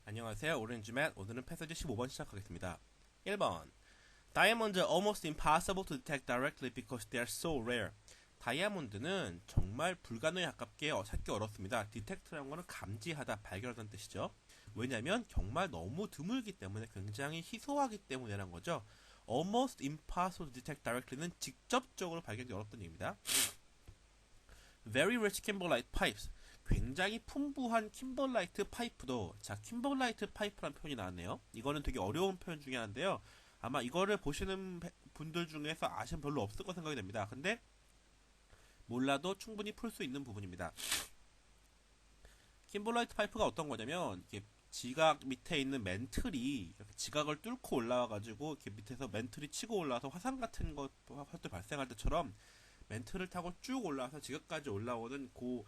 안녕하세요. 오렌지맨. 오늘은 패스지 15번 시작하겠습니다. 1번. Diamonds are almost impossible to detect directly because they are so rare. 다이아몬드는 정말 불가능에 가깝게 찾기 어렵습니다. 디텍트라는 것은 감지하다, 발견하다는 뜻이죠. 왜냐하면 정말 너무 드물기 때문에 굉장히 희소하기 때문이라는 거죠. Almost impossible to detect directly는 직접적으로 발견하기 어렵다는 얘기입니다. Very rich kimberlite pipes. 굉장히 풍부한 킴벌라이트 파이프도, 자, 킴벌라이트 파이프라는 표현이 나왔네요. 이거는 되게 어려운 표현 중에 하나인데요. 아마 이거를 보시는 분들 중에서 아시는 별로 없을 거 생각이 됩니다. 근데 몰라도 충분히 풀 수 있는 부분입니다. 킴벌라이트 파이프가 어떤 거냐면 이게 지각 밑에 있는 멘틀이 이렇게 지각을 뚫고 올라와가지고 이렇게 밑에서 멘틀이 치고 올라와서 화산 같은 것들 발생할 때처럼 멘틀을 타고 쭉 올라와서 지각까지 올라오는 그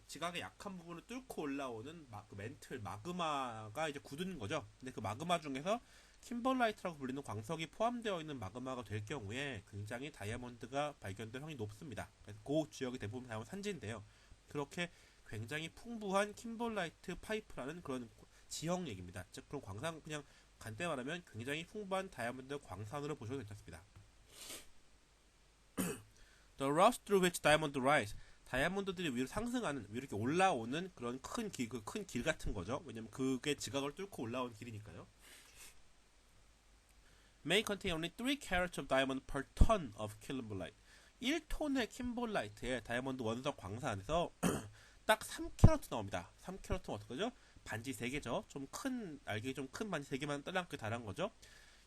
지각의 약한 부분을 뚫고 올라오는 그 멘틀 마그마가 이제 굳은 거죠. 근데 그 마그마 중에서 킴벌라이트라고 불리는 광석이 포함되어 있는 마그마가 될 경우에 굉장히 다이아몬드가 발견될 확률이 높습니다. 그래서 그 지역이 대부분 다이아몬드 산지인데요. 그렇게 굉장히 풍부한 킴벌라이트 파이프라는 그런 지형 얘기입니다. 즉 그런 광산, 그냥 간단히 말하면 굉장히 풍부한 다이아몬드 광산으로 보셔도 괜찮습니다. The rough through which diamond rise. 다이아몬드들이 위로 상승하는, 위로 이렇게 올라오는 그런 큰 길 같은 거죠. 왜냐면 그게 지각을 뚫고 올라온 길이니까요. May contain only 3 carats of diamond per ton of kimberlite. 1톤의 킴볼라이트에 다이아몬드 원석 광산에서 딱 3캐럿 나옵니다. 3캐럿은 어떡하죠? 반지 3개죠. 좀 큰, 알기 좀 큰 반지 3개만 딸랑게 달한 거죠.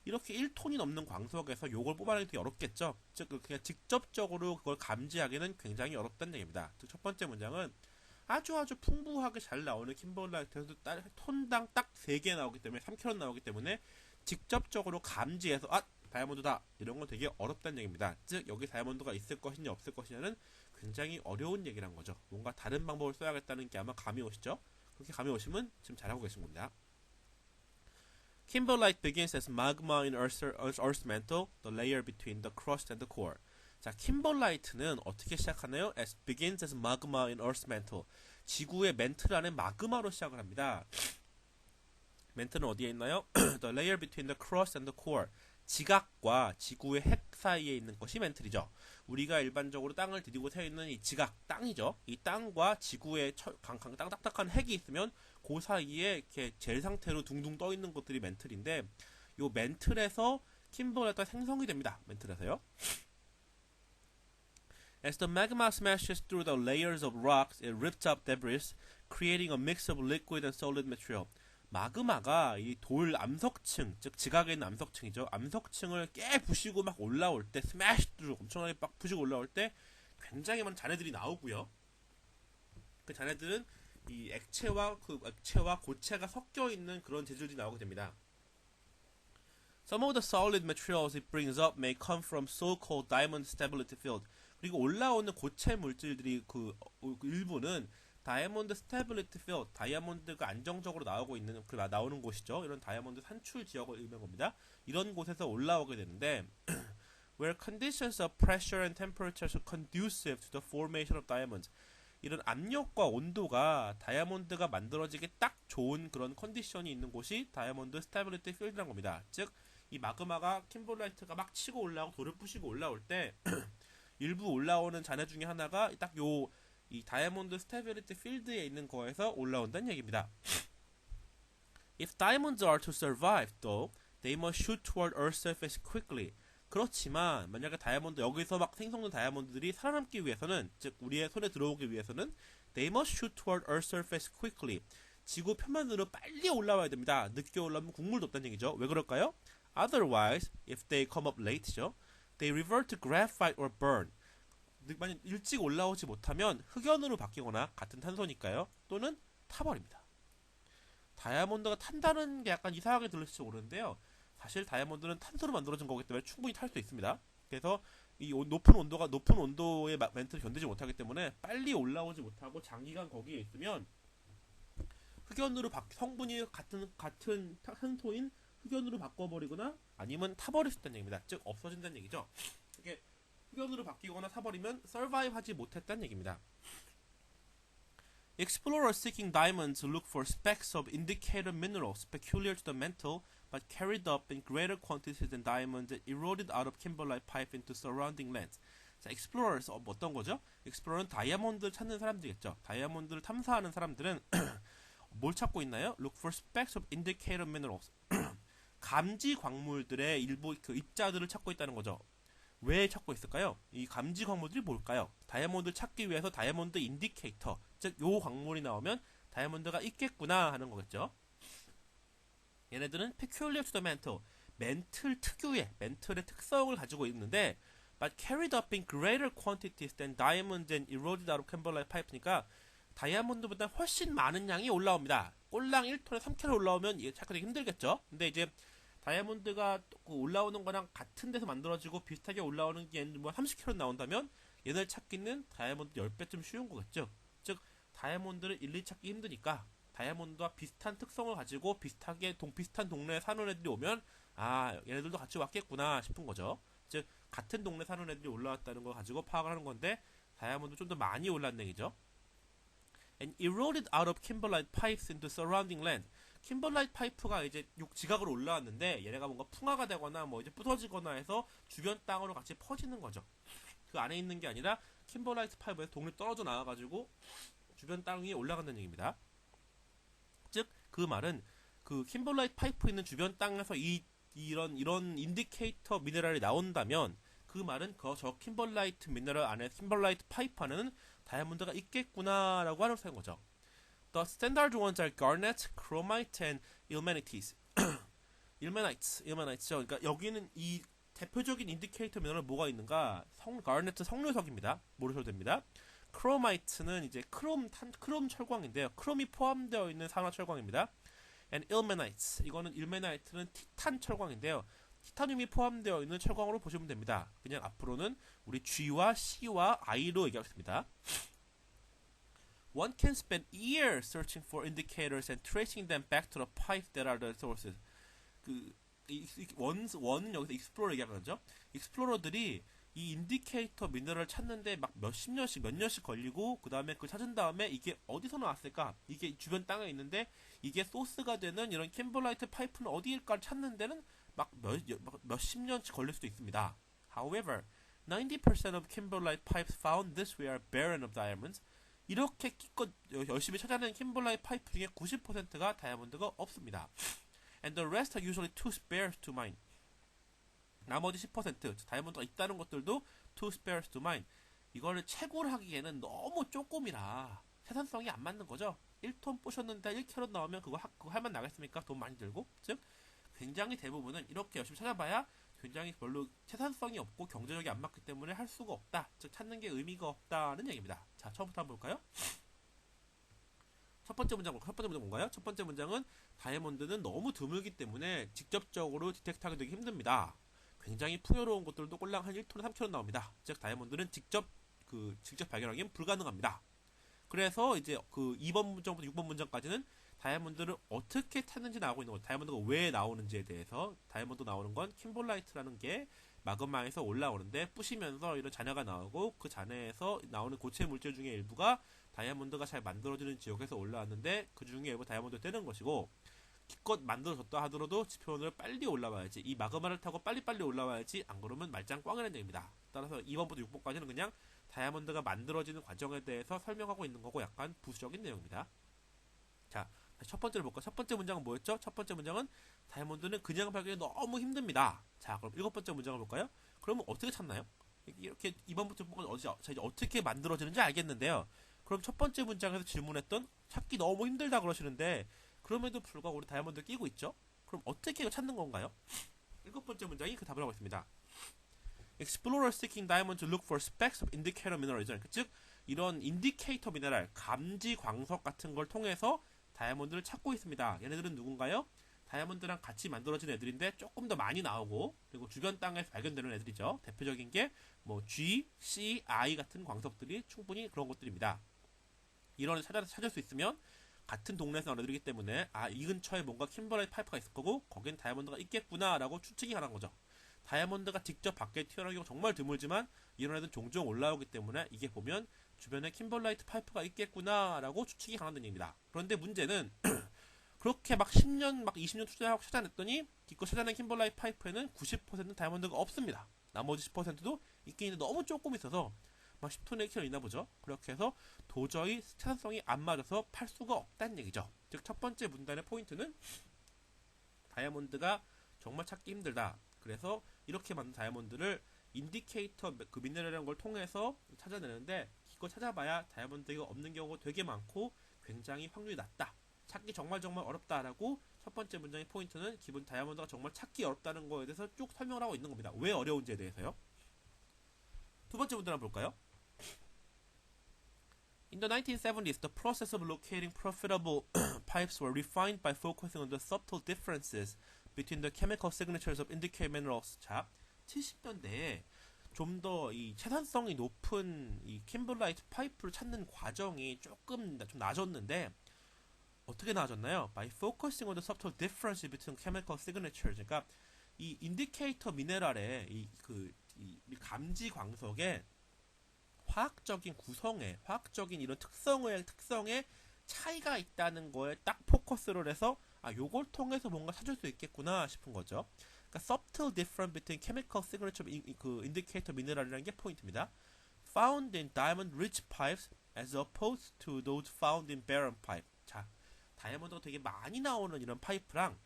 이렇게 1톤이 넘는 광석에서 요걸 뽑아내기 되게 어렵겠죠. 즉, 그냥 직접적으로 그걸 감지하기는 굉장히 어렵다는 얘기입니다. 즉, 첫 번째 문장은 아주 풍부하게 잘 나오는 킴벌라이트에서 톤당 딱 3개 나오기 때문에 3캐럿 나오기 때문에 직접적으로 감지해서 다이아몬드다 이런 건 되게 어렵다는 얘기입니다. 즉 여기 다이아몬드가 있을 것이냐 없을 것이냐는 굉장히 어려운 얘기란 거죠. 뭔가 다른 방법을 써야겠다는 게 아마 감이 오시죠. 그렇게 감이 오시면 지금 잘하고 계신 겁니다. Kimberlite begins as magma in Earth's mantle, the layer between the crust and the core. 자, 킴벌라이트는 어떻게 시작하나요? begins as magma in Earth's mantle. 지구의 멘틀 안에 마그마로 시작을 합니다. 멘틀은 어디에 있나요? The layer between the crust and the core. 지각과 지구의 핵 사이에 있는 것이 멘틀이죠. 우리가 일반적으로 땅을 디디고 서 있는 이 지각, 땅이죠. 이 땅과 지구의 딱딱한 핵이 있으면 그 사이에 이렇게 젤 상태로 둥둥 떠 있는 것들이 멘틀인데, 이 멘틀에서 킴벌라이트가 생성이 됩니다. 멘틀에서요. As the magma smashes through the layers of rocks, it rips up debris, creating a mix of liquid and solid material. 마그마가 이 돌 암석층, 즉 지각에 있는 암석층이죠. 암석층을 깨부시고 막 올라올 때, 스매시 through 엄청나게 막 부시고 올라올 때 굉장히 많은 잔해들이 나오고요. 그 잔해들은 이 액체와 고체가 섞여 있는 그런 재질들이 나오게 됩니다. Some of the solid materials it brings up may come from so-called diamond stability field. 그리고 올라오는 고체 물질들이 그 일부는 다이아몬드 스테빌리티 필드, 다이아몬드가 안정적으로 나오는 곳이죠. 이런 다이아몬드 산출 지역을 의미하는 겁니다. 이런 곳에서 올라오게 되는데 where conditions of pressure and temperature are conducive to the formation of diamonds. 이런 압력과 온도가 다이아몬드가 만들어지기 딱 좋은 그런 컨디션이 있는 곳이 다이아몬드 스테빌리티 필드라는 겁니다. 즉, 이 마그마가 킴벌라이트가 막 치고 올라오고 돌을 부시고 올라올 때 일부 올라오는 잔해 중에 하나가 딱 이 다이아몬드 스테빌리티 필드에 있는 거에서 올라온다는 얘기입니다. If diamonds are to survive, though, they must shoot toward Earth's surface quickly. 그렇지만 만약에 여기서 막 생성된 다이아몬드들이 살아남기 위해서는, 즉 우리의 손에 들어오기 위해서는 they must shoot toward Earth's surface quickly. 지구 표면으로 빨리 올라와야 됩니다. 늦게 올라오면 국물도 없다는 얘기죠. 왜 그럴까요? Otherwise, if they come up late죠, they revert to graphite or burn. 만약 일찍 올라오지 못하면 흑연으로 바뀌거나, 같은 탄소니까요, 또는 타버립니다. 다이아몬드가 탄다는 게 약간 이상하게 들릴지 모르는데요. 사실 다이아몬드는 탄소로 만들어진 거기 때문에 충분히 탈 수 있습니다. 그래서 이 높은 온도의 멘트를 견디지 못하기 때문에 빨리 올라오지 못하고 장기간 거기에 있으면 흑연으로 성분이 같은 탄소인 흑연으로 바꿔버리거나 아니면 타버릴 수 있다는 얘기입니다. 즉 없어진다는 얘기죠. 이게 흑연으로 바뀌거나 타버리면 서바이브 하지 못했다는 얘기입니다. Explorers seeking diamonds look for specks of indicator minerals peculiar to the mantle but carried up in greater quantities than diamonds that eroded out of kimberlite pipe into surrounding lands. 자, explorers 뭐 어떤 거죠? explorer는 다이아몬드를 찾는 사람들이겠죠. 다이아몬드를 탐사하는 사람들은 뭘 찾고 있나요? Look for specks of indicator minerals. 감지 광물들의 일부 그 입자들을 찾고 있다는 거죠. 왜 찾고 있을까요? 이 감지 광물들이 뭘까요? 다이아몬드를 찾기 위해서 다이아몬드 인디케이터, 즉 요 광물이 나오면 다이아몬드가 있겠구나 하는 거겠죠. 얘네들은 peculiar to the mantle, 멘틀 특유의, 멘틀의 특성을 가지고 있는데 but carried up in greater quantities than diamonds and eroded out of kimberlite pipe니까 다이아몬드보다 훨씬 많은 양이 올라옵니다. 꼴랑 1톤에 3kg 올라오면 이게 찾기 되게 힘들겠죠. 근데 이제 다이아몬드가 올라오는 거랑 같은 데서 만들어지고 비슷하게 올라오는 게 뭐 30kg 나온다면 얘들 찾기는 다이아몬드 10배쯤 쉬운 거겠죠. 즉 다이아몬드를 일일이 찾기 힘드니까 다이아몬드와 비슷한 특성을 가지고 비슷한 동네에 사는 애들이 오면 아 얘네들도 같이 왔겠구나 싶은 거죠. 즉 같은 동네 사는 애들이 올라왔다는 걸 가지고 파악을 하는 건데 다이아몬드 좀 더 많이 올랐는 얘기죠. And eroded out of kimberlite pipes into surrounding land. kimberlite 파이프가 이제 지각으로 올라왔는데 얘네가 뭔가 풍화가 되거나 뭐 이제 부서지거나 해서 주변 땅으로 같이 퍼지는 거죠. 그 안에 있는 게 아니라 kimberlite 파이프에서 동네 떨어져 나와가지고 주변 땅 위에 올라간다는 얘기입니다. 즉 그 말은 그 kimberlite 파이프 있는 주변 땅에서 이런 인디케이터 미네랄이 나온다면 그 말은 저 kimberlite 미네랄 안에 kimberlite 파이프 안에는 다이아몬드가 있겠구나라고 하는 거죠. The standard ones are garnet, chromite, and ilmenites. ilmenites죠. 그러니까 여기는 이 대표적인 인디케이터 미네랄 뭐가 있는가? garnet 석류석입니다. 모르셔도 됩니다. 크로마이트는 이제 크롬 철광인데요. 크롬이 포함되어 있는 산화 철광입니다. And ilmenites, 이거는 ilmenite는 티탄 철광인데요. 티타늄이 포함되어 있는 철광으로 보시면 됩니다. 그냥 앞으로는 우리 G와 C와 I로 얘기하겠습니다. One can spend years searching for indicators and tracing them back to the pipes that are the sources. 원은 여기서 익스플로러 얘기하는 거죠. 익스플로러들이 이 인디케이터 미네랄을 찾는데 막 몇 년씩 걸리고 그 다음에 그걸 찾은 다음에 이게 어디서 나왔을까? 이게 주변 땅에 있는데 이게 소스가 되는 이런 kimberlite 파이프는 어디일까 찾는 데는 막 몇십 년씩 걸릴 수도 있습니다. However, 90% of kimberlite pipes found this way are barren of diamonds. 이렇게 기껏 열심히 찾아낸 kimberlite 파이프 중에 90%가 다이아몬드가 없습니다. And the rest are usually too sparse to mine. 나머지 10% 다이아몬드가 있다는 것들도 too sparse to mine. 이거를 채굴하기에는 너무 조금이라 생산성이 안 맞는 거죠. 1톤 부셨는데 1캐럿 나오면 그거 할만 나겠습니까? 돈 많이 들고. 즉 굉장히 대부분은 이렇게 열심히 찾아봐야 굉장히 별로 생산성이 없고 경제력이 안 맞기 때문에 할 수가 없다. 즉 찾는 게 의미가 없다는 얘기입니다. 자, 처음부터 한번 볼까요? 첫 번째 문장 뭔가요? 첫 번째 문장은 다이아몬드는 너무 드물기 때문에 직접적으로 디텍트하기 되게 힘듭니다. 굉장히 풍요로운 것들도 꼴랑 한 1톤에 3kg 나옵니다. 즉 다이아몬드는 직접 발견하기는 불가능합니다. 그래서 이제 그 2번 문장부터 6번 문장까지는 다이아몬드를 어떻게 찾는지 나오고 있는 거죠. 다이아몬드가 왜 나오는지에 대해서. 다이아몬드 나오는 건 kimberlite라는 게 마그마에서 올라오는데 부시면서 이런 잔해가 나오고 그 잔해에서 나오는 고체 물질 중에 일부가 다이아몬드가 잘 만들어지는 지역에서 올라왔는데 그 중에 일부 다이아몬드를 떼는 것이고 기껏 만들어졌다 하더라도 지표면으로 빨리 올라와야지. 이 마그마를 타고 빨리빨리 올라와야지. 안 그러면 말짱 꽝이라는 얘기입니다. 따라서 2번부터 6번까지는 그냥 다이아몬드가 만들어지는 과정에 대해서 설명하고 있는 거고 약간 부수적인 내용입니다. 자, 첫 번째를 볼까? 첫 번째 문장은 뭐였죠? 첫 번째 문장은 다이아몬드는 그냥 발견이 너무 힘듭니다. 자, 그럼 7번째 문장을 볼까요? 그러면 어떻게 찾나요? 이렇게 2번부터 6번까지 이제 어떻게 만들어지는지 알겠는데요. 그럼 첫 번째 문장에서 질문했던 찾기 너무 힘들다 그러시는데 그럼에도 불구하고 우리 다이아몬드를 끼고 있죠? 그럼 어떻게 이거 찾는 건가요? 7번째 문장이 그 답을 하고 있습니다. Explorers seeking diamonds look for specks of indicator minerals. 즉 이런 인디케이터 미네랄, 감지 광석 같은 걸 통해서 다이아몬드를 찾고 있습니다. 얘네들은 누군가요? 다이아몬드랑 같이 만들어진 애들인데 조금 더 많이 나오고 그리고 주변 땅에서 발견되는 애들이죠. 대표적인 게 뭐 G, C, I 같은 광석들이 충분히 그런 것들입니다. 이런 애를 찾을 수 있으면 같은 동네에서 나온 애들이기 때문에 이 근처에 뭔가 kimberlite 파이프가 있을 거고 거긴 다이아몬드가 있겠구나라고 추측이 가능한 거죠. 다이아몬드가 직접 밖에 튀어나오는 경우가 정말 드물지만 이런 애들은 종종 올라오기 때문에 이게 보면 주변에 킴벌라이트 파이프가 있겠구나라고 추측이 가능한 얘기입니다. 그런데 문제는 그렇게 막 10년, 막 20년 투자하고 찾아냈더니 기껏 찾아낸 킴벌라이트 파이프에는 90% 다이아몬드가 없습니다. 나머지 10%도 있긴 있는데 너무 조금 있어서 막 10톤의 키로 있나 보죠. 그렇게 해서 도저히 생산성이 안 맞아서 팔 수가 없다는 얘기죠. 즉 첫 번째 문단의 포인트는 다이아몬드가 정말 찾기 힘들다. 그래서 이렇게 만든 다이아몬드를 인디케이터 그 미네랄이라는 걸 통해서 찾아내는데 기껏 찾아봐야 다이아몬드가 없는 경우가 되게 많고 굉장히 확률이 낮다. 찾기 정말 어렵다라고 첫 번째 문장의 포인트는 기본 다이아몬드가 정말 찾기 어렵다는 거에 대해서 쭉 설명을 하고 있는 겁니다. 왜 어려운지에 대해서요. 두 번째 문단 한번 볼까요? In the 1970s, the process of locating profitable pipes were refined by focusing on the subtle differences between the chemical signatures of indicated minerals. 자, 70년대에 좀 더 이 채산성이 높은 이 킴벌라이트 파이프를 찾는 과정이 조금 좀 나아졌는데 어떻게 나아졌나요? By focusing on the subtle differences between chemical signatures. 그러니까 이 인디케이터 미네랄의 이 감지 광석의 화학적인 구성에, 화학적인 이런 특성에 차이가 있다는 거에 딱 포커스를 해서 요걸 통해서 뭔가 찾을 수 있겠구나 싶은 거죠. 그러니까 subtle difference between chemical signature 그 indicator mineral이라는 게 포인트입니다. Found in diamond rich pipes as opposed to those found in barren pipe. 자, 다이아몬드가 되게 많이 나오는 이런 파이프랑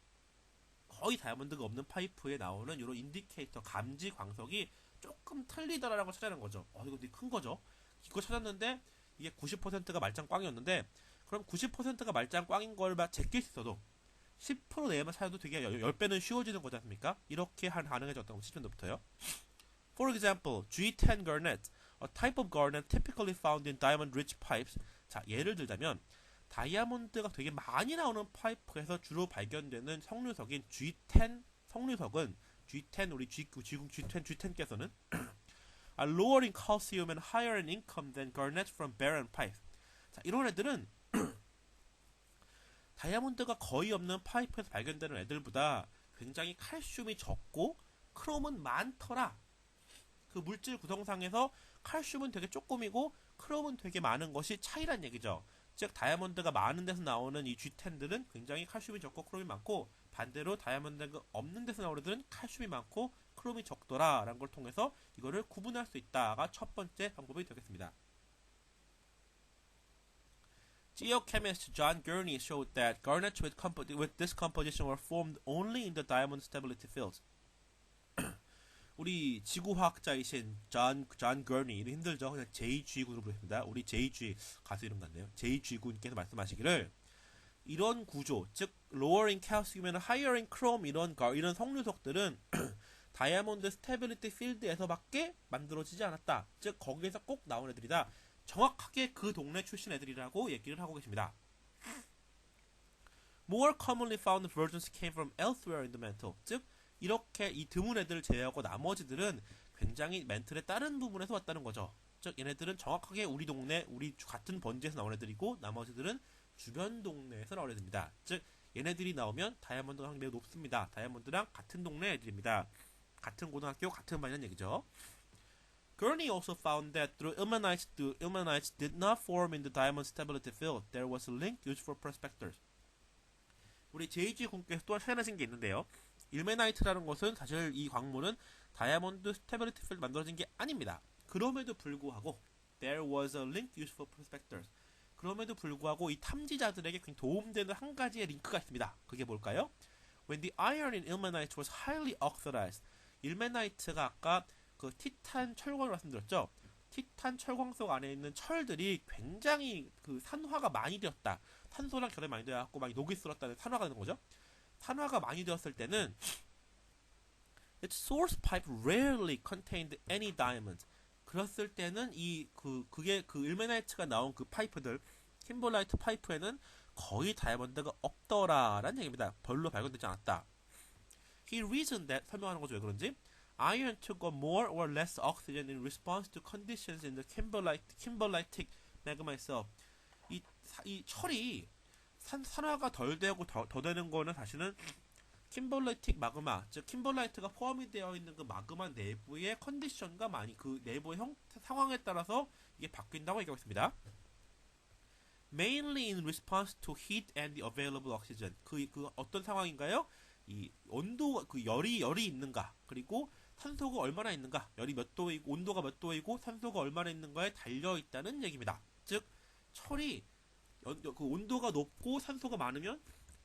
거의 다이아몬드가 없는 파이프에 나오는 이런 인디케이터 감지 광석이 조금 틀리더라라는 걸 찾아낸 거죠. 이거 되게 큰 거죠. 이거 찾았는데 이게 90%가 말짱 꽝이었는데 그럼 90%가 말짱 꽝인 걸 제낄 수 있어도 10% 내만 찾아도 되게 10배는 쉬워지는 거지 않습니까? 이렇게 가능해졌다고 70년대부터요. For example, G10 garnet, a type of garnet typically found in diamond-rich pipes. 자, 예를 들자면 다이아몬드가 되게 많이 나오는 파이프에서 주로 발견되는 석류석인 G10 석류석은 G10 우리 G10께서는 are lower in calcium and higher in income than garnet from barren pipes. 자, 이런 애들은 다이아몬드가 거의 없는 파이프에서 발견되는 애들보다 굉장히 칼슘이 적고 크롬은 많더라. 그 물질 구성상에서 칼슘은 되게 조금이고 크롬은 되게 많은 것이 차이란 얘기죠. 즉 다이아몬드가 많은 데서 나오는 이 G10들은 굉장히 칼슘이 적고 크롬이 많고 반대로 다이아몬드가 없는 데서 나오는 애들은 칼슘이 많고 크롬이 적더라라는 걸 통해서 이거를 구분할 수 있다가 첫 번째 방법이 되겠습니다. Geochemist John Gurney showed that garnets with this composition were formed only in the diamond stability fields. 우리 지구화학자이신 존 거니, 이름 힘들죠? 그냥 JG 군으로 부르겠습니다. 우리 JG 가수 이름 같네요. JG 군께서 말씀하시기를 이런 구조, 즉 lower in calcium and higher in chrome 이런 석류석들은 다이아몬드 스테빌리티 필드에서밖에 만들어지지 않았다. 즉 거기에서 꼭 나온 애들이다. 정확하게 그 동네 출신 애들이라고 얘기를 하고 계십니다. More commonly found versions came from elsewhere in the mantle. 즉 이렇게 이 드문 애들을 제외하고 나머지들은 굉장히 멘틀의 다른 부분에서 왔다는 거죠. 즉 얘네들은 정확하게 우리 동네, 우리 같은 번지에서 나온 애들이고 나머지들은 주변 동네에서 나온 애들입니다. 즉 얘네들이 나오면 다이아몬드 확률이 매우 높습니다. 다이아몬드랑 같은 동네 애들입니다. 같은 고등학교, 같은 반이라는 얘기죠. Gurney also found that through ilmenites did not form in the diamond stability field. There was a link used for prospectors. 우리 JG 군께서 또 생각하신 게 있는데요. 일메나이트라는 것은 사실 이 광물은 다이아몬드 스테빌리티 필드 만들어진 게 아닙니다. 그럼에도 불구하고 there was a link used for prospectors. 그럼에도 불구하고 이 탐지자들에게 굉장히 도움되는 한 가지의 링크가 있습니다. 그게 뭘까요? When the iron in ilmenite was highly oxidized. 일메나이트가 아까 그 티탄 철광을 말씀드렸죠. 티탄 철광석 안에 있는 철들이 굉장히 그 산화가 많이 되었다. 탄소랑 결합이 많이 되어갖고 많이 녹이 쓸었다는 산화가 되는 거죠. 산화가 많이 되었을 때는 its source pipe rarely contained any diamonds. 그랬을 때는 그게 일메나이트가 나온 그 파이프들, 킴벌라이트 파이프에는 거의 다이아몬드가 없더라라는 얘기입니다. 별로 발견되지 않았다. He reasoned that 설명하는 거죠. 왜 그런지 iron took on more or less oxygen in response to conditions in the kimberlitic magma itself. 이 철이 산화가 덜 되고 더 되는 거는 사실은 킴벌라이틱 마그마, 즉 킴벌라이트가 포함이 되어 있는 그 마그마 내부의 컨디션과 많이 그 내부의 상황에 따라서 이게 바뀐다고 얘기하고 있습니다. Mainly in response to heat and the available oxygen. 그 어떤 상황인가요? 이 온도, 그 열이 있는가, 그리고 산소가 얼마나 있는가, 열이 몇 도이고 온도가 몇 도이고 산소가 얼마나 있는가에 달려 있다는 얘기입니다. 즉 철이 그 온도가 높고 산소가 많으면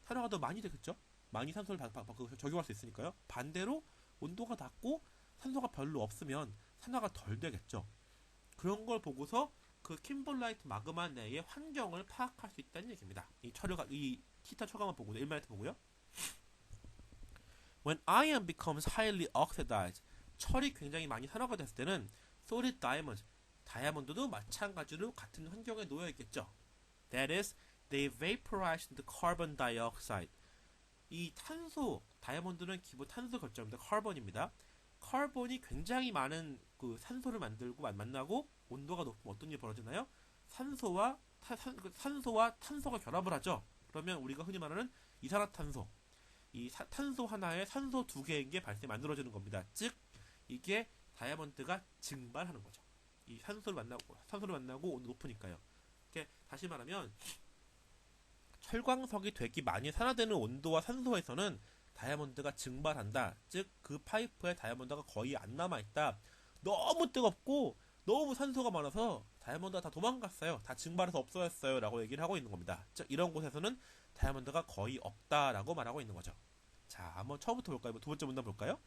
산화가 더 많이 되겠죠. 많이 산소를 적용할 수 있으니까요. 반대로 온도가 낮고 산소가 별로 없으면 산화가 덜 되겠죠. 그런 걸 보고서 그 킴벌라이트 마그마 내의 환경을 파악할 수 있다는 얘기입니다. 이 티탄 철강만 보고요. 일메나이트 보고요. When iron becomes highly oxidized, 철이 굉장히 많이 산화가 됐을 때는 solid diamonds, 다이아몬드도 마찬가지로 같은 환경에 놓여 있겠죠. That is, they vaporize the carbon dioxide. 이 탄소, 다이아몬드는 기본 탄소 결정입니다. 카본입니다. 카본이 굉장히 많은 그 산소를 만나고 온도가 높으면 어떤 일이 벌어지나요? 산소와 탄소가 결합을 하죠. 그러면 우리가 흔히 말하는 이산화탄소, 탄소 하나에 산소 두 개의 게 만들어지는 겁니다. 즉 이게 다이아몬드가 증발하는 거죠. 이 산소를 만나고 온도 높으니까요. 이렇게 다시 말하면 철광석이 되게 많이 산화되는 온도와 산소에서는 다이아몬드가 증발한다. 즉 그 파이프에 다이아몬드가 거의 안 남아있다. 너무 뜨겁고 너무 산소가 많아서 다이아몬드가 다 도망갔어요. 다 증발해서 없어졌어요. 라고 얘기를 하고 있는 겁니다. 즉 이런 곳에서는 다이아몬드가 거의 없다라고 말하고 있는 거죠. 자, 한번 처음부터 볼까요? 두 번째 문단 볼까요?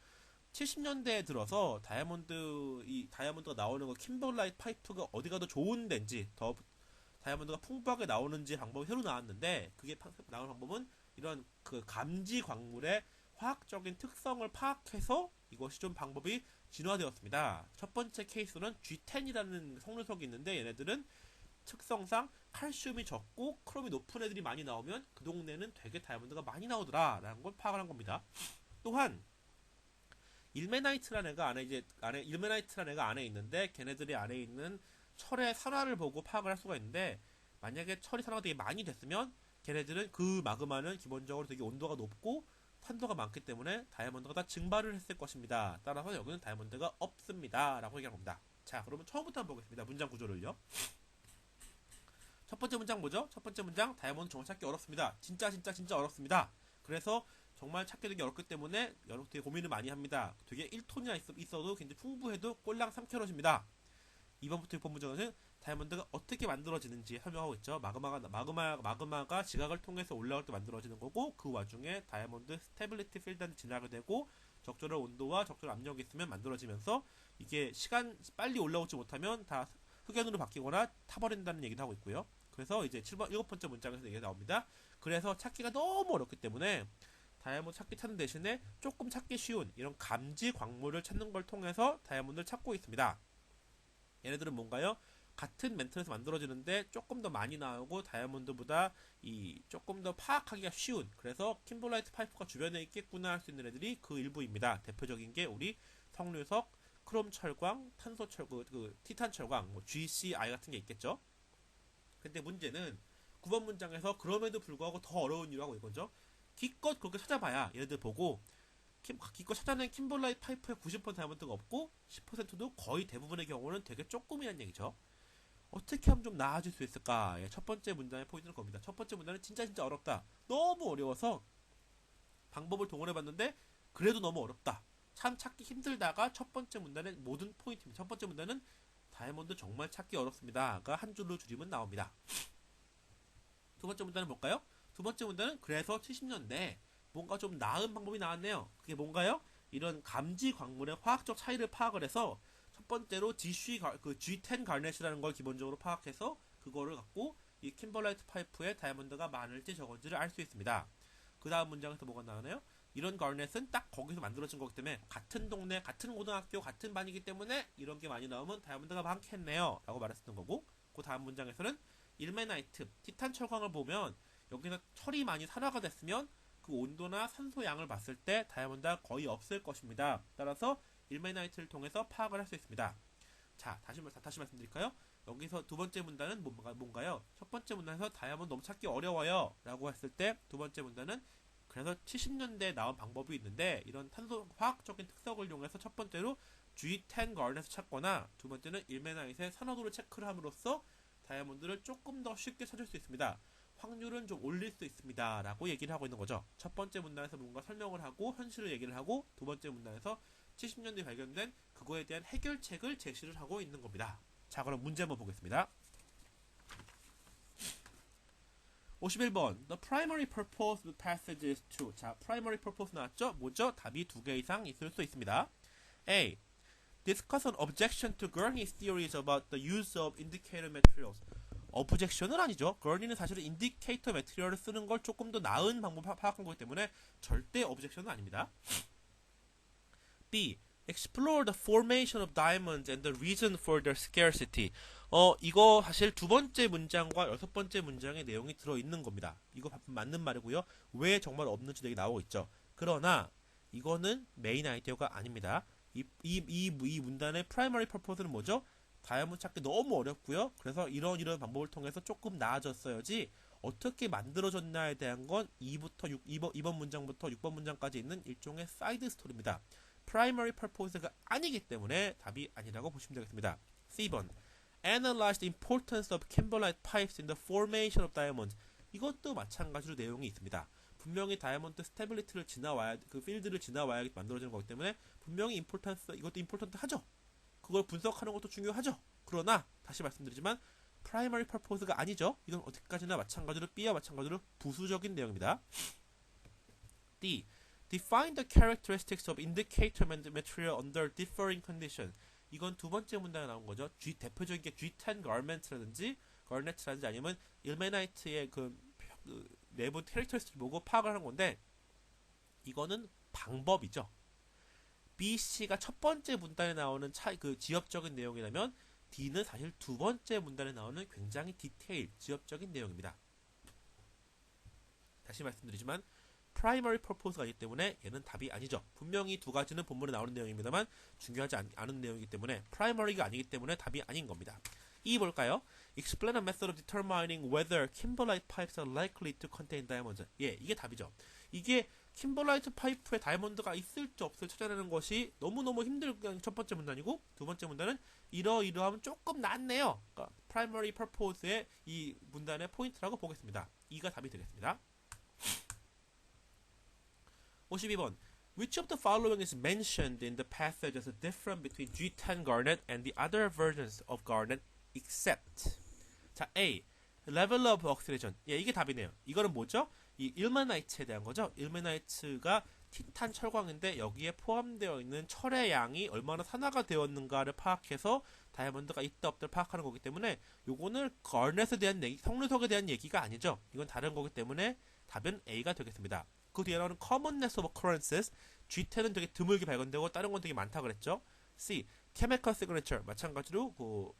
70년대에 들어서 다이아몬드가 나오는 거 킴벌라이트 파이프가 어디가 더 좋은 데인지, 더 다이아몬드가 풍부하게 나오는지 방법이 새로 나왔는데, 그게 나오는 방법은 이런 그 감지 광물의 화학적인 특성을 파악해서 이것이 좀 방법이 진화되었습니다. 첫 번째 케이스는 G10이라는 석류석이 있는데, 얘네들은 특성상 칼슘이 적고 크롬이 높은 애들이 많이 나오면 그 동네는 되게 다이아몬드가 많이 나오더라 라는 걸 파악을 한 겁니다. 또한 일메나이트라는 애가 안에 있는데, 걔네들이 안에 있는 철의 산화를 보고 파악을 할 수가 있는데, 만약에 철이 산화가 되게 많이 됐으면 걔네들은 그 마그마는 기본적으로 되게 온도가 높고 산소가 많기 때문에 다이아몬드가 다 증발을 했을 것입니다. 따라서 여기는 다이아몬드가 없습니다 라고 얘기한 겁니다. 자, 그러면 처음부터 한번 보겠습니다. 문장 구조를요. 첫 번째 문장 뭐죠? 첫 번째 문장, 다이아몬드 정말 찾기 어렵습니다. 진짜 어렵습니다. 그래서 정말 찾기 되게 어렵기 때문에 되게 고민을 많이 합니다. 되게 1톤이나 있어도 굉장히 풍부해도 꼴랑 3캐럿입니다. 2번부터 6번 문장은 다이아몬드가 어떻게 만들어지는지 설명하고 있죠. 마그마가 지각을 통해서 올라올 때 만들어지는 거고, 그 와중에 다이아몬드 스테빌리티 필드한테 지나게 되고 적절한 온도와 적절한 압력이 있으면 만들어지면서 이게 빨리 올라오지 못하면 다 흑연으로 바뀌거나 타버린다는 얘기도 하고 있고요. 그래서 이제 7번째 문장에서 얘기가 나옵니다. 그래서 찾기가 너무 어렵기 때문에 다이아몬드 찾는 대신에 조금 찾기 쉬운 이런 감지 광물을 찾는 걸 통해서 다이아몬드를 찾고 있습니다. 얘네들은 뭔가요? 같은 멘틀에서 만들어지는데 조금 더 많이 나오고 다이아몬드보다 조금 더 파악하기가 쉬운, 그래서 킴벌라이트 파이프가 주변에 있겠구나 할 수 있는 애들이 그 일부입니다. 대표적인 게 우리 석류석, 크롬 철광, 탄소 철광, 티탄 철광, GCI 같은 게 있겠죠. 근데 문제는 9번 문장에서 그럼에도 불구하고 더 어려운 이유라고 이거죠. 기껏 그렇게 찾아봐야 얘네들 보고 기껏 찾아낸 킴벌라이트 파이프의 90% 다이아몬드가 없고 10%도 거의 대부분의 경우는 되게 조금이란 얘기죠. 어떻게 하면 좀 나아질 수 있을까? 첫 번째 문장의 포인트는 겁니다. 첫 번째 문장은 진짜 어렵다. 너무 어려워서 방법을 동원해봤는데 그래도 너무 어렵다. 참 찾기 힘들다가 첫 번째 문단의 모든 포인트입니다. 첫 번째 문단은 다이아몬드 정말 찾기 어렵습니다가 한 줄로 줄이면 나옵니다. 두 번째 문단은 뭘까요? 두 번째 문단은 그래서 70년대 뭔가 좀 나은 방법이 나왔네요. 그게 뭔가요? 이런 감지 광물의 화학적 차이를 파악을 해서 첫 번째로 G10 가넷이라는 걸 기본적으로 파악해서 그거를 갖고 이 킴벌라이트 파이프에 다이아몬드가 많을지 적은지를 알 수 있습니다. 그 다음 문장에서 뭐가 나오나요? 이런 가넷은 딱 거기서 만들어진 거기 때문에 같은 동네, 같은 고등학교, 같은 반이기 때문에 이런 게 많이 나오면 다이아몬드가 많겠네요 라고 말했었던 거고, 그 다음 문장에서는 일메나이트, 티탄 철광을 보면 여기서 철이 많이 산화가 됐으면 그 온도나 산소 양을 봤을 때 다이아몬드가 거의 없을 것입니다. 따라서 일메나이트를 통해서 파악을 할 수 있습니다. 자, 다시 말씀드릴까요? 여기서 두 번째 문단은 뭔가요? 첫 번째 문단에서 다이아몬드 너무 찾기 어려워요 라고 했을 때 두 번째 문단은 그래서 70년대에 나온 방법이 있는데 이런 탄소 화학적인 특성을 이용해서 첫 번째로 G10 garnet을 찾거나 두 번째는 일메나이트의 산화도를 체크를 함으로써 다이아몬드를 조금 더 쉽게 찾을 수 있습니다. 확률은 좀 올릴 수 있습니다. 라고 얘기를 하고 있는 거죠. 첫 번째 문단에서 뭔가 설명을 하고 현실을 얘기를 하고 두 번째 문단에서 70년대에 발견된 그거에 대한 해결책을 제시를 하고 있는 겁니다. 자, 그럼 문제 한번 보겠습니다. 51번 The primary purpose of the passage is to 자, primary purpose 나왔죠? 뭐죠? 답이 두 개 이상 있을 수 있습니다. A. Discuss an objection to Gurney's theories about the use of indicator materials. objection은 아니죠. Gurney는 사실은 indicator material을 쓰는 걸 조금 더 나은 방법 파악한 거기 때문에 절대 objection은 아닙니다. B. Explore the formation of diamonds and the reason for their scarcity. 이거 사실 두 번째 문장과 여섯 번째 문장의 내용이 들어있는 겁니다. 이거 맞는 말이고요. 왜 정말 없는지 얘기 나오고 있죠. 그러나 이거는 메인 아이디어가 아닙니다. 이 문단의 primary purpose는 뭐죠? 다이아몬드 찾기 너무 어렵고요. 그래서 이런 방법을 통해서 조금 나아졌어야지 어떻게 만들어졌나에 대한 건 2번 문장부터 6번 문장까지 있는 일종의 사이드 스토리입니다. primary purpose가 아니기 때문에 답이 아니라고 보시면 되겠습니다. C번 Analyze the importance of kimberlite pipes in the formation of diamonds. 이것도 마찬가지로 내용이 있습니다. 분명히 다이아몬드 스테빌리티를 지나와야 그 필드를 지나와야 만들어지는 거기 때문에 분명히 이것도 임포턴트 하죠. 그걸 분석하는 것도 중요하죠. 그러나 다시 말씀드리지만 primary purpose가 아니죠. 이건 어디까지나 마찬가지로 B와 마찬가지로 부수적인 내용입니다. D. Define the characteristics of indicator material under differing conditions. 이건 두 번째 문단에 나온 거죠. 대표적인 게 G10 garment라든지 아니면 일메나이트의 그 내부 캐릭터리스틱을 보고 파악을 하는 건데 이거는 방법이죠. B, C가 첫 번째 문단에 나오는 그 지엽적인 내용이라면 D는 사실 두 번째 문단에 나오는 굉장히 지엽적인 내용입니다. 다시 말씀드리지만 primary purpose가 아니기 때문에 얘는 답이 아니죠. 분명히 두 가지는 본문에 나오는 내용입니다만 중요하지 않은 내용이기 때문에 primary가 아니기 때문에 답이 아닌 겁니다. 2 볼까요? Explain a method of determining whether kimberlite pipes are likely to contain diamonds. 예, 이게 답이죠. 이게 kimberlite 파이프에 다이아몬드가 있을지 없을지 찾아내는 것이 너무너무 힘들게 첫 번째 문단이고 두 번째 문단은 이러이러하면 조금 낫네요. 그러니까 primary purpose의 이 문단의 포인트라고 보겠습니다. 2가 답이 되겠습니다. 52번 Which of the following is mentioned in the passage as different between G10 garnet and the other versions of garnet except 자, A. Level of oxidation. 예, 이게 답이네요. 이거는 뭐죠? 이 일메나이트에 대한 거죠. 일메나이트가 티탄 철광인데 여기에 포함되어 있는 철의 양이 얼마나 산화가 되었는가를 파악해서 다이아몬드가 있다 없다를 파악하는 거기 때문에 요거는 garnet에 대한 얘기, 성류석에 대한 얘기가 아니죠. 이건 다른 거기 때문에 답은 A가 되겠습니다. 그 뒤에 나오는 commonness of occurrences. G10은 되게 드물게 발견되고 다른 건 되게 많다 그랬죠. C. chemical signature. 마찬가지로 그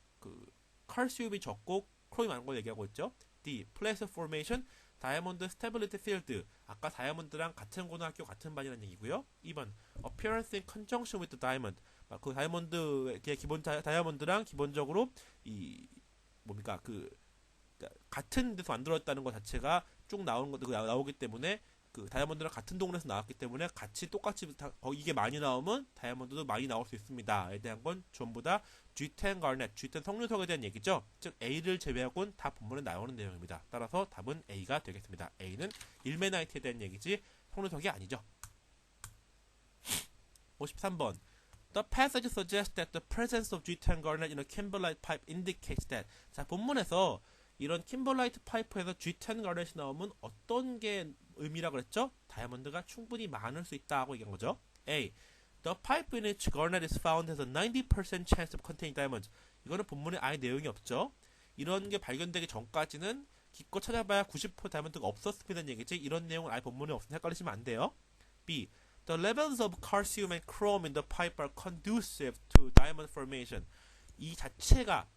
칼슘이 적고 크롬이 많은 걸 얘기하고 있죠. D. place formation. 다이아몬드 스테빌리티 필드. 아까 다이아몬드랑 같은 고등학교 같은 반이라는 얘기고요. 2번 appearance in conjunction with the diamond. 그 다이아몬드랑 기본적으로 이 뭡니까 같은 데서 만들어졌다는 것 자체가 쭉 나오기 때문에 그 다이아몬드랑 같은 동네에서 나왔기 때문에 같이 똑같이 이게 많이 나오면 다이아몬드도 많이 나올 수 있습니다에 대한 건 전부 다 G10 garnet, G10 성류석에 대한 얘기죠. 즉 A를 제외하고는 다 본문에 나오는 내용입니다. 따라서 답은 A가 되겠습니다. A는 일메나이트에 대한 얘기지 성류석이 아니죠. 53번 The passage suggests that the presence of G10 garnet in a kimberlite pipe indicates that 자, 본문에서 이런 kimberlite 파이프에서 G10 garnet이 나오면 어떤 게 의미라 그랬죠? 다이아몬드가 충분히 많을 수 있다고 얘기한 거죠. A. The pipe in which garnet is found has a 90% chance of containing diamonds. 이거는 본문에 아예 내용이 없죠. 이런 게 발견되기 전까지는 기껏 찾아봐야 90% 다이아몬드가 없었습니다는 얘기지. 이런 내용은 아예 본문에 없으면 헷갈리시면 안 돼요. B. The levels of calcium and chrome in the pipe are conducive to diamond formation. 이 자체가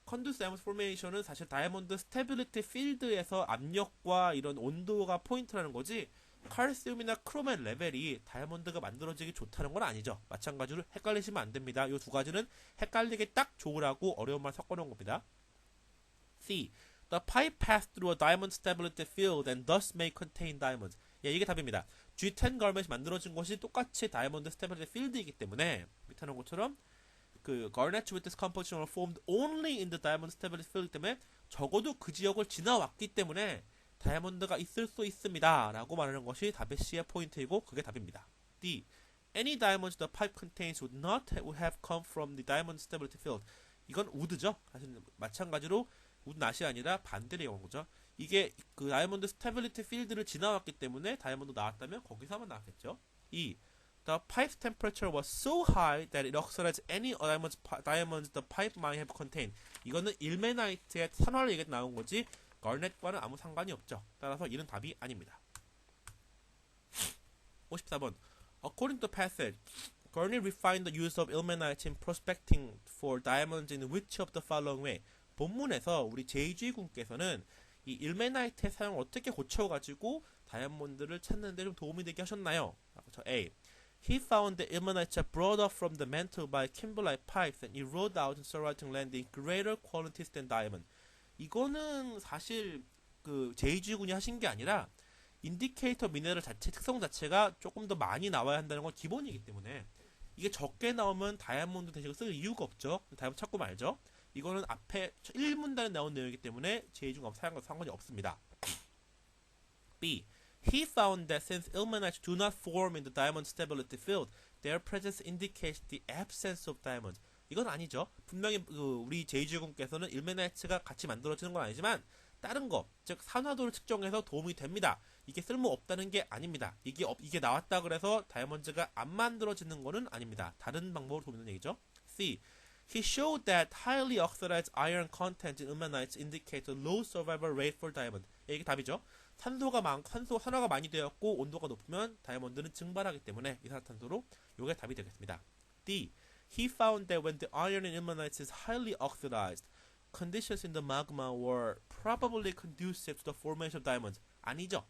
컨듀스 다이아몬드 포메이션은 사실 다이아몬드 스테빌리티 필드에서 압력과 이런 온도가 포인트라는 거지 칼슘이나 크롬의 레벨이 다이아몬드가 만들어지기 좋다는 건 아니죠. 마찬가지로 헷갈리시면 안 됩니다. 이 두 가지는 헷갈리게 딱 좋으라고 어려운 말 섞어놓은 겁니다. C. The pipe passed through a diamond stability field and thus may contain diamonds. 예, 이게 답입니다. G10 garment이 만들어진 것이 똑같이 다이아몬드 스테빌리티 필드이기 때문에 리피트하는 것처럼 그 garnets with this composition are formed only in the diamond stability field 때문에 적어도 그 지역을 지나왔기 때문에 다이아몬드가 있을 수 있습니다 라고 말하는 것이 답의 C의 포인트이고 그게 답입니다. D. Any diamonds the pipe contains would not have come from the diamond stability field. 이건 would죠. 사실 마찬가지로 would not이 아니라 반대로 이용한 거죠. 이게 그 다이아몬드 스테빌리티 필드를 지나왔기 때문에 다이아몬드 나왔다면 거기서만 나왔겠죠. 2. The pipe's temperature was so high that it oxidized any diamonds the pipe might have contained. 이거는 일메나이트의 산화를 얘기해 나온 거지 garnet과는 아무 상관이 없죠. 따라서 이는 답이 아닙니다. 54번 According to the passage, Garnet refined the use of ilmenite in prospecting for diamonds in which of the following way? 본문에서 우리 제이주의 군께서는 이 일메나이트의 사용을 어떻게 고쳐가지고 다이아몬드를 찾는 데 좀 도움이 되게 하셨나요? A. He found the ilmenite brought up from the mantle by kimberlite pipes and erode out in surrounding land in greater quantities than diamond. 이거는 사실 그 제이주의 군이 하신 게 아니라 인디케이터 미네랄 자체 특성 자체가 조금 더 많이 나와야 한다는 건 기본이기 때문에 이게 적게 나오면 다이아몬드 대신에 쓸 이유가 없죠. 다이아몬드 찾고 말죠. 이거는 앞에 1문단에 나온 내용이기 때문에 제이주가 사용과 상관이 없습니다. B. He found that since ilmenites do not form in the diamond stability field, their presence indicates the absence of diamonds. 이건 아니죠. 분명히 우리 제이주군께서는 일메나이트가 같이 만들어지는 건 아니지만 다른 거, 즉 산화도를 측정해서 도움이 됩니다. 이게 쓸모없다는 게 아닙니다. 이게 나왔다 그래서 다이아몬드가 안 만들어지는 거는 아닙니다. 다른 방법으로 도움이 되는 얘기죠. C. He showed that highly oxidized iron content in ilmenites indicate a low survival rate for diamond. 이게 답이죠. 산화가 많이 되었고 온도가 높으면 다이아몬드는 증발하기 때문에 이산화탄소로 이게 답이 되겠습니다. D. He found that when the iron in ilmenites is highly oxidized, conditions in the magma were probably conducive to the formation of diamonds. 아니죠.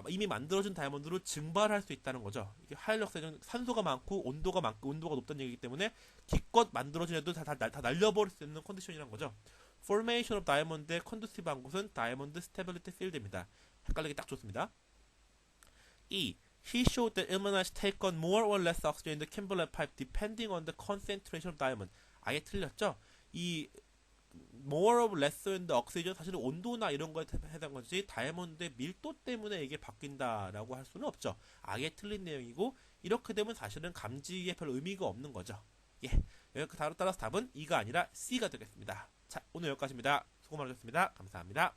이미 만들어진 다이아몬드로 증발할 수 있다는 거죠. 이게 하이리 옥사이드는 산소가 많고 온도가 높다는 얘기이기 때문에 기껏 만들어진 애도 다 날려버릴 수 있는 컨디션이란 거죠. Formation of Diamond의 컨두시브한 곳은 다이아몬드 스테빌리티 필드입니다. 헷갈리기 딱 좋습니다. E. He showed that ilmenites take on more or less oxygen in the kimberlite pipe depending on the concentration of diamond. 아예 틀렸죠? 이 more or less in the oxygen 사실은 온도나 이런 거에 해당한 거지 다이아몬드의 밀도 때문에 이게 바뀐다라고 할 수는 없죠. 아예 틀린 내용이고 이렇게 되면 사실은 감지에 별 의미가 없는 거죠. 예, 따라서 답은 E가 아니라 C가 되겠습니다. 자, 오늘 여기까지입니다. 수고 많으셨습니다. 감사합니다.